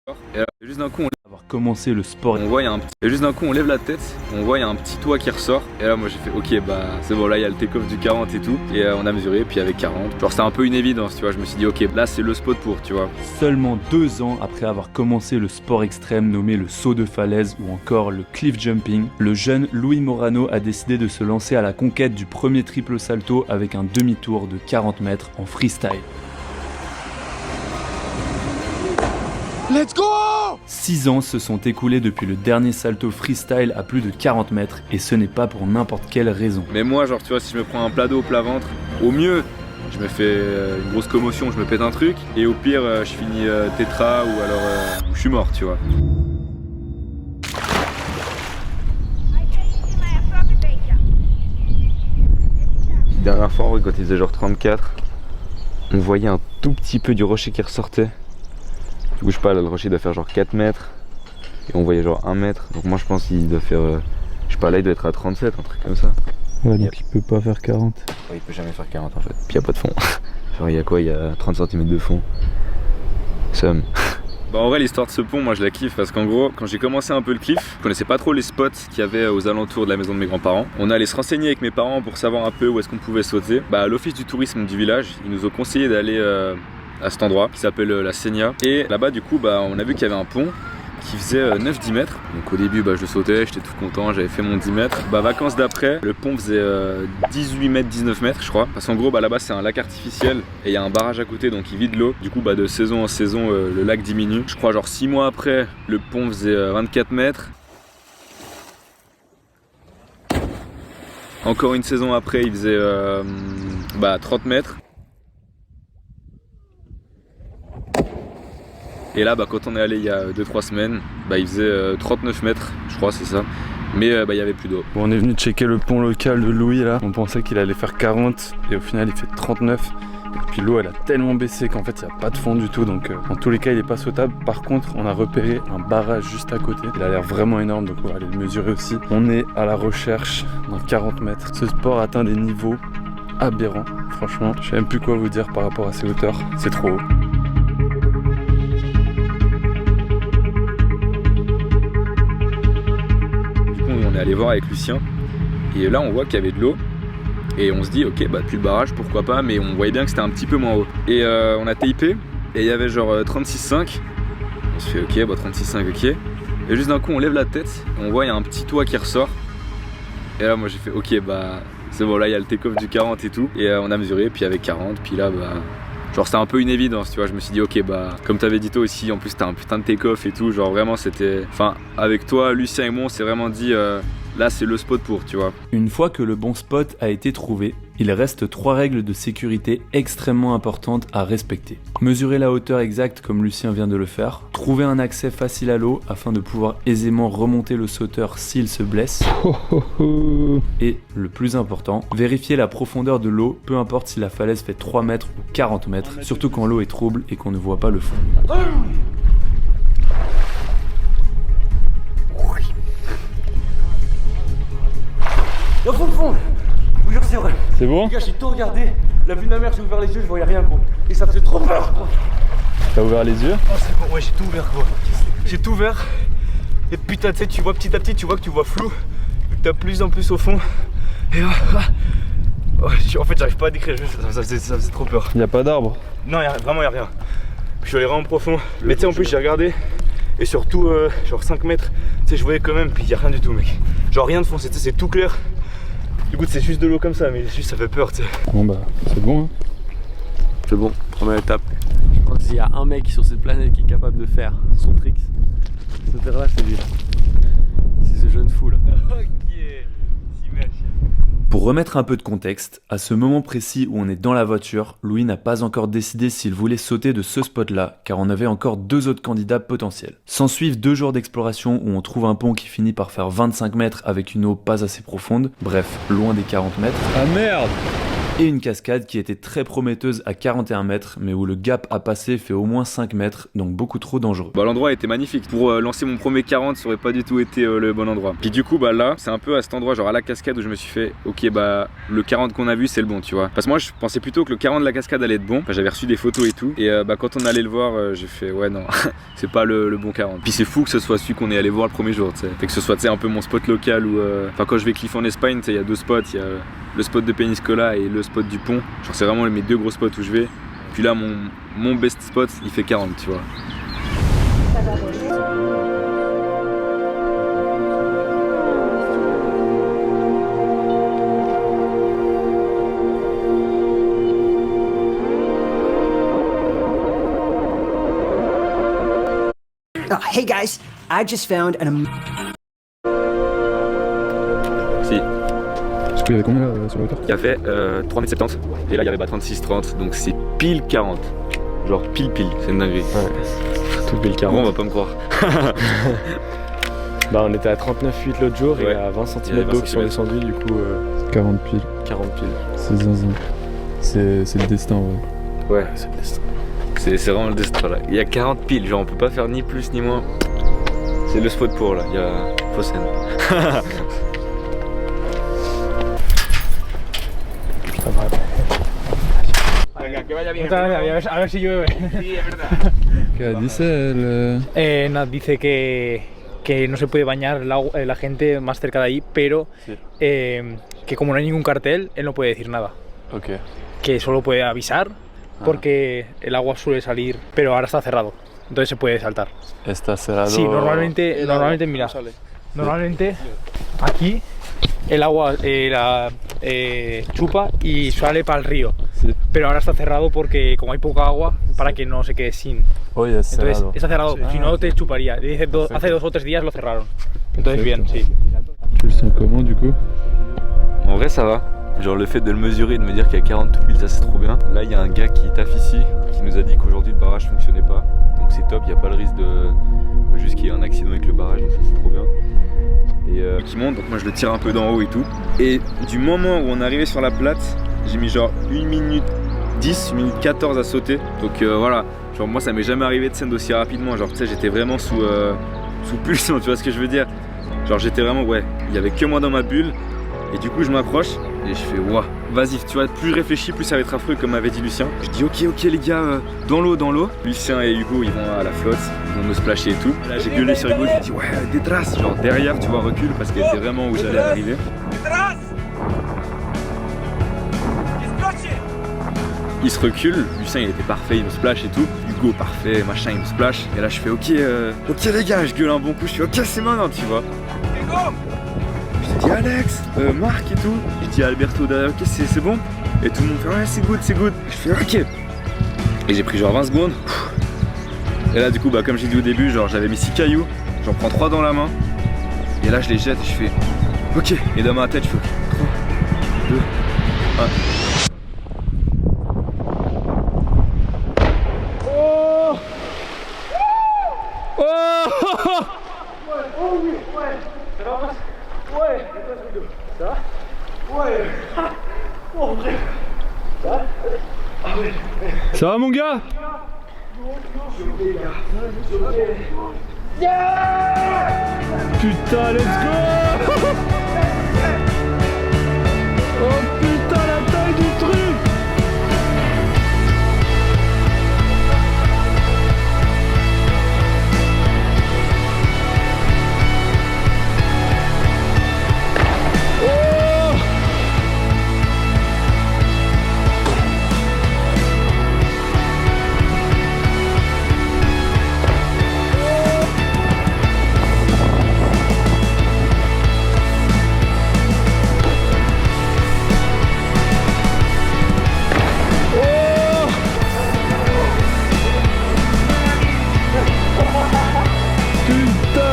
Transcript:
Et là, juste d'un coup, Avoir commencé le sport, on voit, et juste d'un coup, on lève la tête, on voit, il y a un petit toit qui ressort. Et là, moi, j'ai fait, ok, bah, c'est bon, là, il y a le take-off du 40 et tout. Et on a mesuré, puis avec 40. Genre, c'était un peu une évidence, tu vois. Je me suis dit, ok, là, c'est le spot pour, tu vois. seulement 2 ans après avoir commencé le sport extrême nommé le saut de falaise ou encore le cliff jumping, le jeune Louis Morano a décidé de se lancer à la conquête du premier triple salto avec un demi-tour de 40 mètres en freestyle. Let's go! 6 ans se sont écoulés depuis le dernier salto freestyle à plus de 40 mètres et ce n'est pas pour n'importe quelle raison. Mais moi, genre, tu vois, si je me prends un plat d'eau au plat ventre, au mieux, je me fais une grosse commotion, je me pète un truc. Et au pire, je finis tétra ou alors je suis mort, tu vois. Dernière fois, en vrai, quand il faisait genre 34, on voyait un tout petit peu du rocher qui ressortait. Du coup, je sais pas, là, le rocher doit faire genre 4 mètres. Et on voyait genre 1 mètre. Donc moi, je pense qu'il doit faire, je sais pas, là, il doit être à 37, un truc comme ça. Ouais, donc il peut pas faire 40. Ouais, il peut jamais faire 40 en fait. Puis il n'y a pas de fond. Genre, il y a quoi? Il y a 30 cm de fond. Somme. Bah en vrai l'histoire de ce pont moi je la kiffe parce qu'en gros quand j'ai commencé un peu le cliff, je connaissais pas trop les spots qu'il y avait aux alentours de la maison de mes grands-parents. On allait se renseigner avec mes parents pour savoir un peu où est-ce qu'on pouvait sauter. Bah l'office du tourisme du village, ils nous ont conseillé d'aller à cet endroit qui s'appelle la Seigna. Et là-bas du coup bah on a vu qu'il y avait un pont qui faisait 9-10 mètres. Donc au début bah, je le sautais, j'étais tout content, j'avais fait mon 10 mètres. Bah vacances d'après, le pont faisait 18 mètres, 19 mètres je crois. Parce qu'en gros bah, là-bas c'est un lac artificiel et il y a un barrage à côté donc il vide l'eau. Du coup bah, de saison en saison le lac diminue. Je crois genre 6 mois après, le pont faisait 24 mètres. Encore une saison après il faisait 30 mètres. Et là, bah, quand on est allé il y a 2-3 semaines, bah, il faisait 39 mètres, je crois, c'est ça. Mais bah, il y avait plus d'eau. Bon, on est venu checker le pont local de Louis là. On pensait qu'il allait faire 40 et au final il fait 39. Et puis l'eau elle a tellement baissé qu'en fait il n'y a pas de fond du tout. Donc en tous les cas il n'est pas sautable. Par contre on a repéré un barrage juste à côté. Il a l'air vraiment énorme donc on va aller le mesurer aussi. On est à la recherche d'un 40 mètres. Ce sport atteint des niveaux aberrants. Franchement, je sais même plus quoi vous dire par rapport à ces hauteurs. C'est trop haut. On est allé voir avec Lucien et là on voit qu'il y avait de l'eau et on se dit ok bah depuis le barrage pourquoi pas, mais on voyait bien que c'était un petit peu moins haut et on a tapé et il y avait genre 36,5. On se fait ok bah 36,5 ok et juste d'un coup on lève la tête et on voit il y a un petit toit qui ressort et là moi j'ai fait ok bah c'est bon, là il y a le take-off du 40 et tout et on a mesuré puis avec 40 puis là bah genre c'était un peu une évidence, tu vois, je me suis dit ok bah comme t'avais dit toi aussi, en plus t'as un putain de take-off et tout, genre vraiment c'était... Enfin avec toi, Lucien et moi on s'est vraiment dit là c'est le spot pour, tu vois. Une fois que le bon spot a été trouvé, il reste 3 règles de sécurité extrêmement importantes à respecter. Mesurer la hauteur exacte comme Lucien vient de le faire, trouver un accès facile à l'eau afin de pouvoir aisément remonter le sauteur s'il se blesse, et le plus important, vérifier la profondeur de l'eau, peu importe si la falaise fait 3 mètres ou 40 mètres, surtout quand l'eau est trouble et qu'on ne voit pas le fond. Et au fond, le fond, je vous jure c'est vrai. C'est bon? Les gars, j'ai tout regardé, la vue de ma mère, j'ai ouvert les yeux, je voyais rien gros. Et ça me fait trop peur gros. T'as ouvert les yeux? Oh c'est bon, ouais j'ai tout ouvert gros. J'ai tout ouvert. Et putain tu sais, tu vois petit à petit, tu vois que tu vois flou. T'as plus en plus au fond. Et en fait j'arrive pas à décrire, ça faisait trop peur. Y a pas d'arbre? Non, vraiment y a rien. Je suis allé vraiment profond. Mais tu sais en plus j'ai regardé. Et surtout genre 5 mètres, tu sais je voyais quand même, puis y a rien du tout mec. Genre rien de fond, c'est tout clair. Du coup c'est juste de l'eau comme ça, mais juste ça fait peur tu sais. Bon bah c'est bon hein. C'est bon, première étape. Je crois que s'il y a un mec sur cette planète qui est capable de faire son tricks, ce terre-là, c'est lui. C'est ce jeune fou là. Pour remettre un peu de contexte, à ce moment précis où on est dans la voiture, Louis n'a pas encore décidé s'il voulait sauter de ce spot-là, car on avait encore 2 autres candidats potentiels. S'ensuivent 2 jours d'exploration où on trouve un pont qui finit par faire 25 mètres avec une eau pas assez profonde, bref, loin des 40 mètres. Ah merde! Et une cascade qui était très prometteuse à 41 mètres, mais où le gap à passer fait au moins 5 mètres, donc beaucoup trop dangereux. Bah, l'endroit était magnifique. Pour lancer mon premier 40, ça aurait pas du tout été le bon endroit. Puis du coup, bah là, c'est un peu à cet endroit, genre à la cascade, où je me suis fait, ok, bah le 40 qu'on a vu, c'est le bon, tu vois. Parce que moi, je pensais plutôt que le 40 de la cascade allait être bon. Bah, j'avais reçu des photos et tout. Et bah quand on allait le voir, j'ai fait, ouais, non, c'est pas le bon 40. Puis c'est fou que ce soit celui qu'on est allé voir le premier jour, tu sais. Fait que ce soit, tu sais, un peu mon spot local ou. Enfin, quand je vais cliff en Espagne, tu sais, il y a deux spots. Il y a le spot de Peñíscola et le spot du pont. Genre, c'est vraiment mes deux gros spots où je vais. Puis là, mon best spot, il fait 40, tu vois. Oh, hey guys, I just found an Si. Du coup, il y avait combien là sur la hauteur? Il y avait 3,70 m et là il y avait 36-30, donc c'est pile 40. Genre pile, c'est une dinguerie. Ouais, tout pile Bon, 40. on va pas me croire. Bah on était à 39,8 l'autre jour Ouais. et à 20 Il y cm avait d'eau 20 qui sont cm. descendus, du coup 40 piles. 40 piles. C'est zinzin. C'est le destin, ouais. Ouais, C'est le destin. c'est vraiment le destin là. Il y a 40 piles, genre on peut pas faire ni plus ni moins. C'est le spot pour là, il y a Fossen. A ver si llueve. ¿Qué dice el...? Nos dice que no se puede bañar la gente más cerca de ahí, pero Sí. Que como no hay ningún cartel, él no puede decir nada. Ok. Que solo puede avisar porque el agua suele salir, pero ahora está cerrado, entonces se puede saltar. Está cerrado. Sí, normalmente mira, normalmente aquí el agua chupa y sale para el río, Sí. pero ahora está cerrado porque como hay poca agua, para que no se quede sin. Hoy es Entonces cerrado. está cerrado, si no te chuparía. Dice hace 2 o 3 días lo cerraron. Entonces bien, sí. Tu le sens comment du coup? En vrai, ça va. Genre le fait de le mesurer et de me dire qu'il y a 40 tout pile, ça c'est trop bien. Là, il y a un gars qui taffe ici qui nous a dit qu'aujourd'hui le barrage fonctionnait pas. Donc c'est top, il n'y a pas le risque de juste qu'il y ait un accident avec le barrage, donc ça c'est trop bien. Et qui monte, donc moi je le tire un peu d'en haut et tout. Et du moment où on est arrivé sur la plate, j'ai mis genre 1 minute 10, 1 minute 14 à sauter. Donc voilà, genre moi ça m'est jamais arrivé de scène aussi rapidement. Genre tu sais, j'étais vraiment sous pulsion, tu vois ce que je veux dire. Genre j'étais vraiment, ouais, il y avait que moi dans ma bulle. Et du coup je m'approche et je fais waouh, vas-y, tu vois, plus je réfléchis, plus ça va être affreux comme m'avait dit Lucien. Je dis ok les gars, dans l'eau. Lucien et Hugo ils vont à la flotte, ils vont me splasher et tout. Là j'ai gueulé sur Hugo, j'ai dit ouais, des traces, genre derrière, tu vois, recule parce qu'elle était vraiment où j'allais arriver. Il se recule, Lucien il était parfait, il me splash et tout. Hugo parfait, machin, il me splash. Et là je fais ok les gars, je gueule un bon coup, je fais ok c'est maintenant, tu vois. Je dis Alex, Marc et tout. Je dis à Alberto derrière, ok c'est bon. Et tout le monde fait ouais c'est good. Je fais ok. Et j'ai pris genre 20 secondes. Et là du coup bah comme j'ai dit au début, genre j'avais mis 6 cailloux. J'en prends 3 dans la main. Et là je les jette et je fais ok. Et dans ma tête je fais ok. 3, 2, 1. Ça va mon gars? Putain, let's go! Oh putain, la taille du truc! Putain!